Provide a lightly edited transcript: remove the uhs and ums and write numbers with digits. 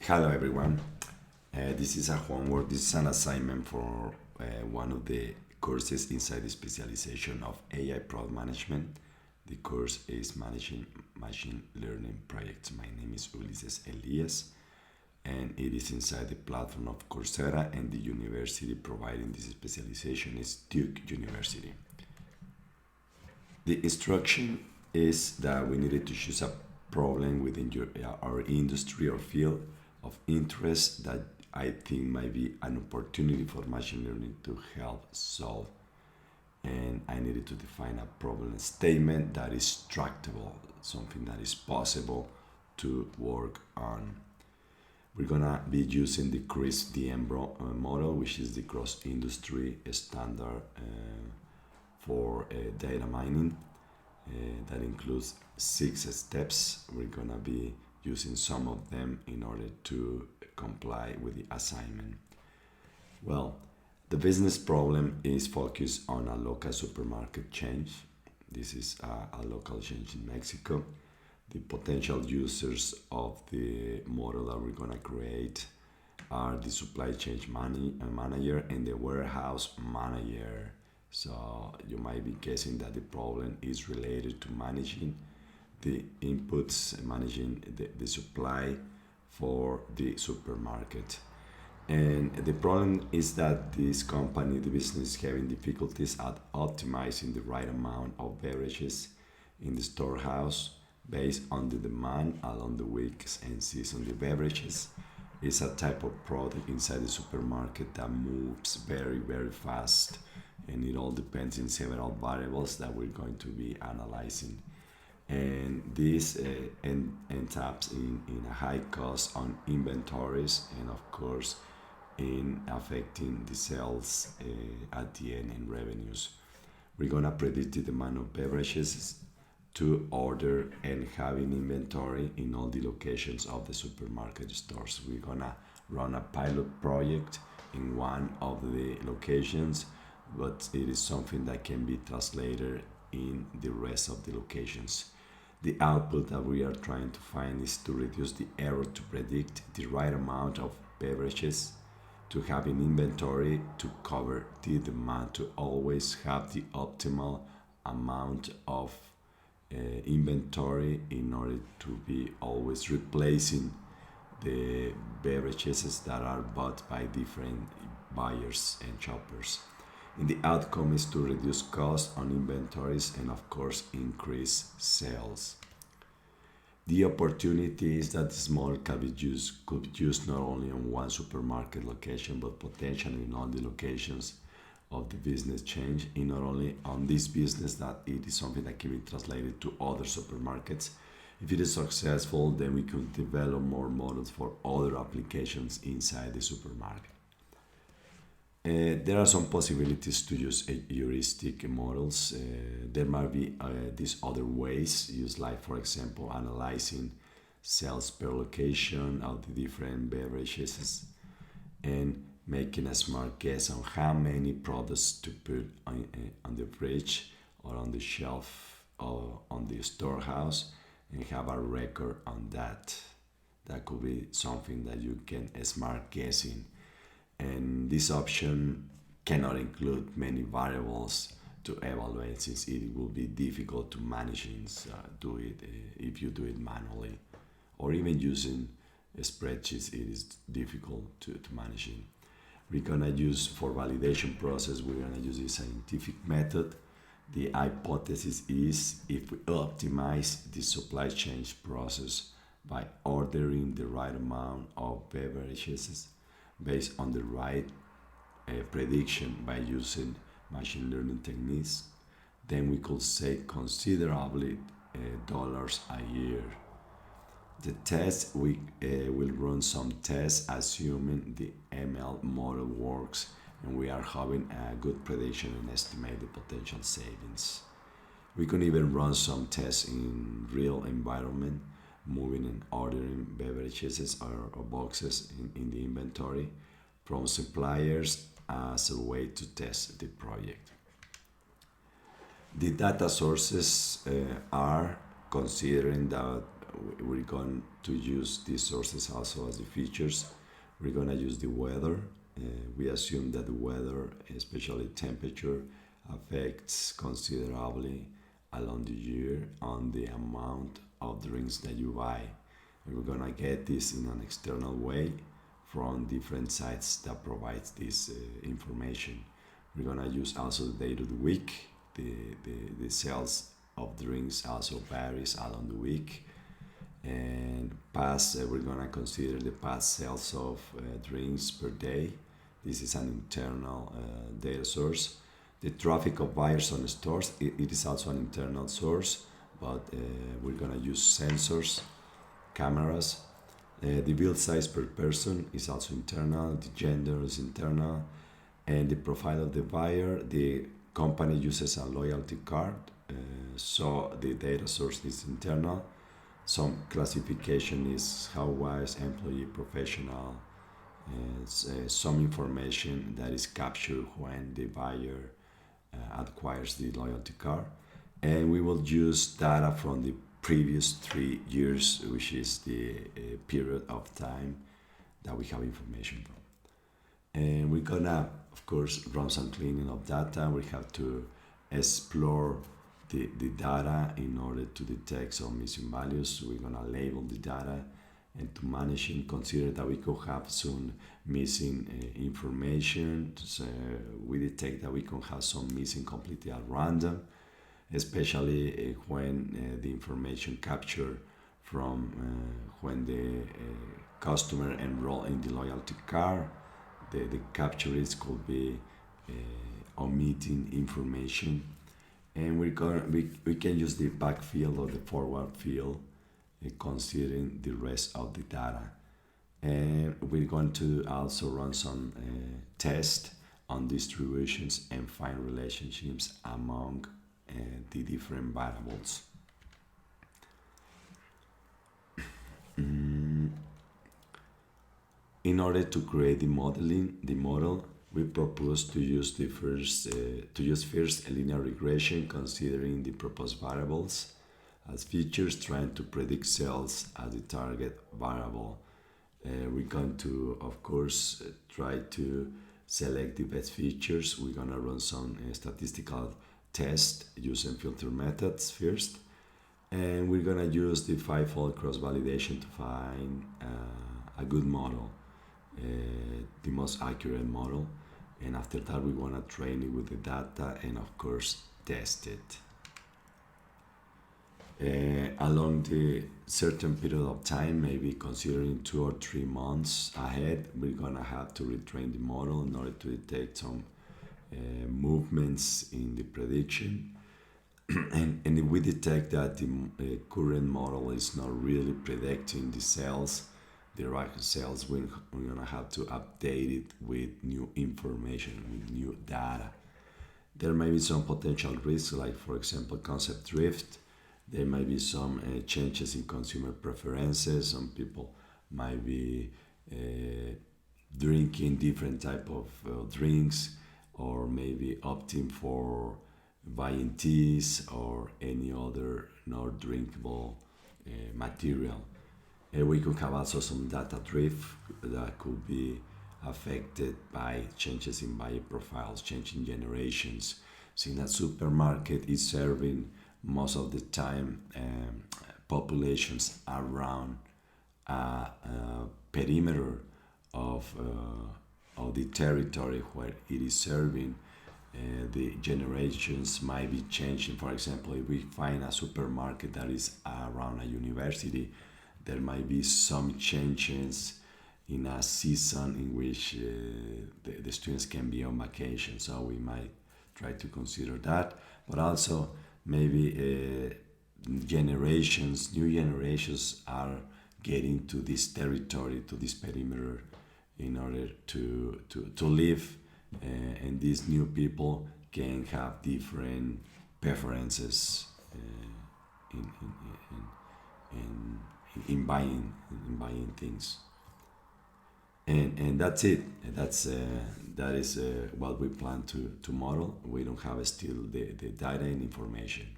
Hello everyone. This is a homework. This is an assignment for one of the courses inside the specialization of AI product management. The course is Managing Machine Learning Projects. My name is Ulises Elias, and it is inside the platform of Coursera, and the university providing this specialization is Duke University. The instruction is that we needed to choose a problem within our industry or field of interest that I think might be an opportunity for machine learning to help solve. And I needed to define a problem statement that is tractable, something that is possible to work on. We're gonna be using the CRISP-DM model, which is the cross-industry standard for data mining. That includes 6 steps. We're gonna be using some of them in order to comply with the assignment. Well, the business problem is focused on a local supermarket chain. This is a local chain in Mexico. The potential users of the model that we're gonna create are the supply chain manager and the warehouse manager. So you might be guessing that the problem is related to managing the inputs, managing the supply for the supermarket. And the problem is that this company, the business, is having difficulties at optimizing the right amount of beverages in the storehouse based on the demand along the weeks and season. The beverages is a type of product inside the supermarket that moves very, very fast, and it all depends on several variables that we're going to be analyzing. And this ends up in a high cost on inventories, and of course in affecting the sales at the end in revenues. We're gonna predict the demand of beverages to order and have in inventory in all the locations of the supermarket stores. We're gonna run a pilot project in one of the locations, but it is something that can be translated in the rest of the locations. The output that we are trying to find is to reduce the error to predict the right amount of beverages to have in inventory to cover the demand, to always have the optimal amount of inventory in order to be always replacing the beverages that are bought by different buyers and shoppers. And the outcome is to reduce cost on inventories and of course increase sales. The opportunity is that this model could be used not only on one supermarket location but potentially in all the locations of the business chain, and not only on this business, that it is something that can be translated to other supermarkets. If it is successful, then we could develop more models for other applications inside the supermarket. There are some possibilities to use heuristic models. There might be these other ways used, like for example analyzing sales per location of the different beverages and making a smart guess on how many products to put on the fridge or on the shelf or on the storehouse, and have a record on that. That could be something that you can smart guessing, and this option cannot include many variables to evaluate, since it will be difficult to manage and do it if you do it manually, or even using spreadsheets. It is difficult to manage it. We're gonna use, for validation process, we're gonna use a scientific method. The hypothesis is, if we optimize the supply chain process by ordering the right amount of beverages based on the right prediction by using machine learning techniques, then we could save considerably dollars a year. The test, we will run some tests assuming the ML model works and we are having a good prediction and estimate the potential savings. We can even run some tests in real environment, moving and ordering beverages or boxes in the inventory from suppliers as a way to test the project. The data sources are considering that we're going to use these sources also as the features. We're going to use the weather. We assume that the weather, especially temperature, affects considerably along the year on the amount of drinks that you buy. And we're gonna get this in an external way from different sites that provides this information. We're gonna use also the day of the week. The sales of drinks also varies along the week. And past, we're gonna consider the past sales of drinks per day. This is an internal data source. The traffic of buyers on the stores, it is also an internal source, but we're gonna use sensors, cameras. The bill size per person is also internal, the gender is internal, and the profile of the buyer, the company uses a loyalty card, so the data source is internal. Some classification is how wise, employee, professional, some information that is captured when the buyer acquires the loyalty card. And we will use data from the previous 3 years, which is the period of time that we have information from. And we're gonna, of course, run some cleaning of data. We have to explore the data in order to detect some missing values. We're gonna label the data and to manage and consider that we could have some missing information. So we detect that we can have some missing completely at random, especially when the information captured from when the customer enroll in the loyalty card. The capture risk could be omitting information, and we can use the backfill or the forward fill considering the rest of the data. And we're going to also run some tests on distributions and find relationships among the different variables. In order to create the model, we propose to use first a linear regression considering the proposed variables as features, trying to predict sales as the target variable. We're going to, of course, try to select the best features. We're going to run some statistical tests using filter methods first. And we're going to use the five-fold cross-validation to find a good model, the most accurate model. And after that, we want to train it with the data and, of course, test it. Along the certain period of time, maybe considering 2 or 3 months ahead, we're gonna have to retrain the model in order to detect some movements in the prediction. and if we detect that the current model is not really predicting the sales, the right sales, we're gonna have to update it with new information, with new data. There may be some potential risks, like for example, concept drift. There might be some changes in consumer preferences. Some people might be drinking different type of drinks, or maybe opting for buying teas or any other not drinkable material. We could have also some data drift that could be affected by changes in buyer profiles, changing generations. Since a supermarket is serving most of the time populations around a perimeter of the territory where it is serving, the generations might be changing. For example, if we find a supermarket that is around a university, there might be some changes in a season in which the students can be on vacation. So we might try to consider that, but also maybe new generations are getting to this territory, to this perimeter, in order to live, and these new people can have different preferences in buying things. And that's it. That is what we plan to model. We don't have still the data and information.